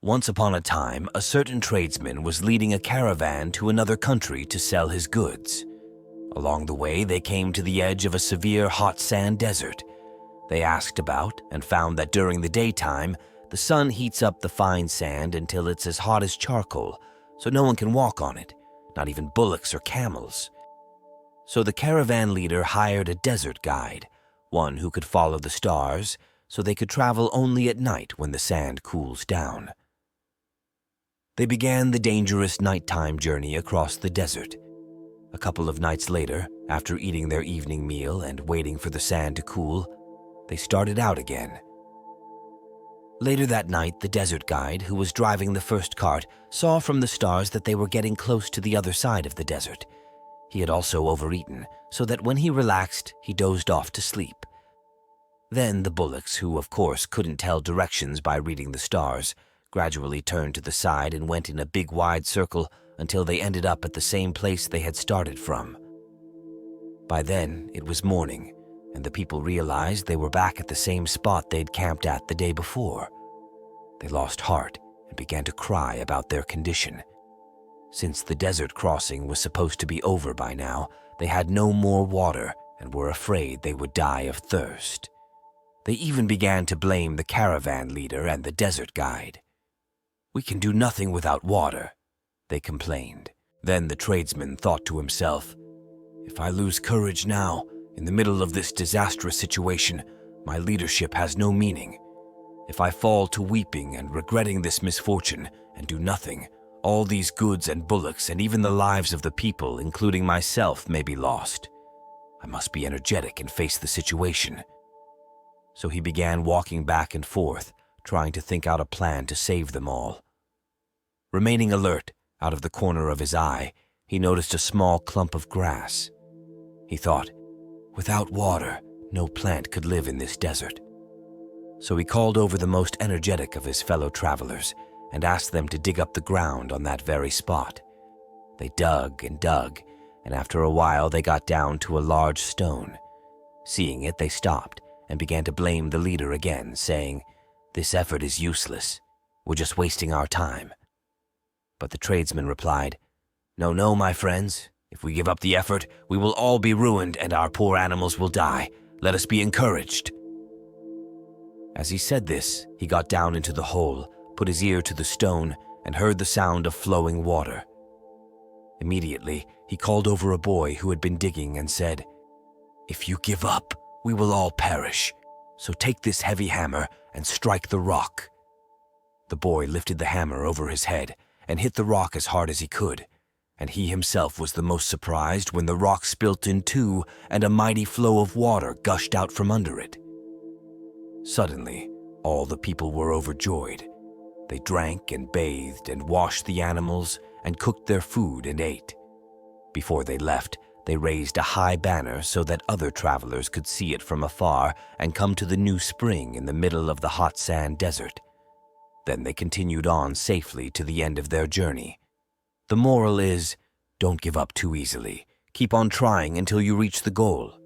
Once upon a time, a certain tradesman was leading a caravan to another country to sell his goods. Along the way, they came to the edge of a severe hot sand desert. They asked about and found that during the daytime, the sun heats up the fine sand until it's as hot as charcoal, so no one can walk on it, not even bullocks or camels. So the caravan leader hired a desert guide, one who could follow the stars, so they could travel only at night when the sand cools down. They began the dangerous nighttime journey across the desert. A couple of nights later, after eating their evening meal and waiting for the sand to cool, they started out again. Later that night, the desert guide, who was driving the first cart, saw from the stars that they were getting close to the other side of the desert. He had also overeaten, so that when he relaxed, he dozed off to sleep. Then the bullocks, who of course couldn't tell directions by reading the stars, gradually turned to the side and went in a big wide circle until they ended up at the same place they had started from. By then, it was morning, and the people realized they were back at the same spot they'd camped at the day before. They lost heart and began to cry about their condition. Since the desert crossing was supposed to be over by now, they had no more water and were afraid they would die of thirst. They even began to blame the caravan leader and the desert guide. "We can do nothing without water," they complained. Then the tradesman thought to himself, "If I lose courage now, in the middle of this disastrous situation, my leadership has no meaning. If I fall to weeping and regretting this misfortune and do nothing, all these goods and bullocks and even the lives of the people, including myself, may be lost. I must be energetic and face the situation." So he began walking back and forth, trying to think out a plan to save them all. Remaining alert, out of the corner of his eye, he noticed a small clump of grass. He thought, without water, no plant could live in this desert. So he called over the most energetic of his fellow travelers and asked them to dig up the ground on that very spot. They dug, and after a while they got down to a large stone. Seeing it, they stopped and began to blame the leader again, saying, "This effort is useless. We're just wasting our time." But the tradesman replied, No, my friends. If we give up the effort, we will all be ruined and our poor animals will die. Let us be encouraged." As he said this, he got down into the hole, put his ear to the stone, and heard the sound of flowing water. Immediately, he called over a boy who had been digging and said, "If you give up, we will all perish. So take this heavy hammer and strike the rock." The boy lifted the hammer over his head and hit the rock as hard as he could, and he himself was the most surprised when the rock split in two and a mighty flow of water gushed out from under it. Suddenly, all the people were overjoyed. They drank and bathed and washed the animals and cooked their food and ate. Before they left, they raised a high banner so that other travelers could see it from afar and come to the new spring in the middle of the hot sand desert. Then they continued on safely to the end of their journey. The moral is, don't give up too easily. Keep on trying until you reach the goal.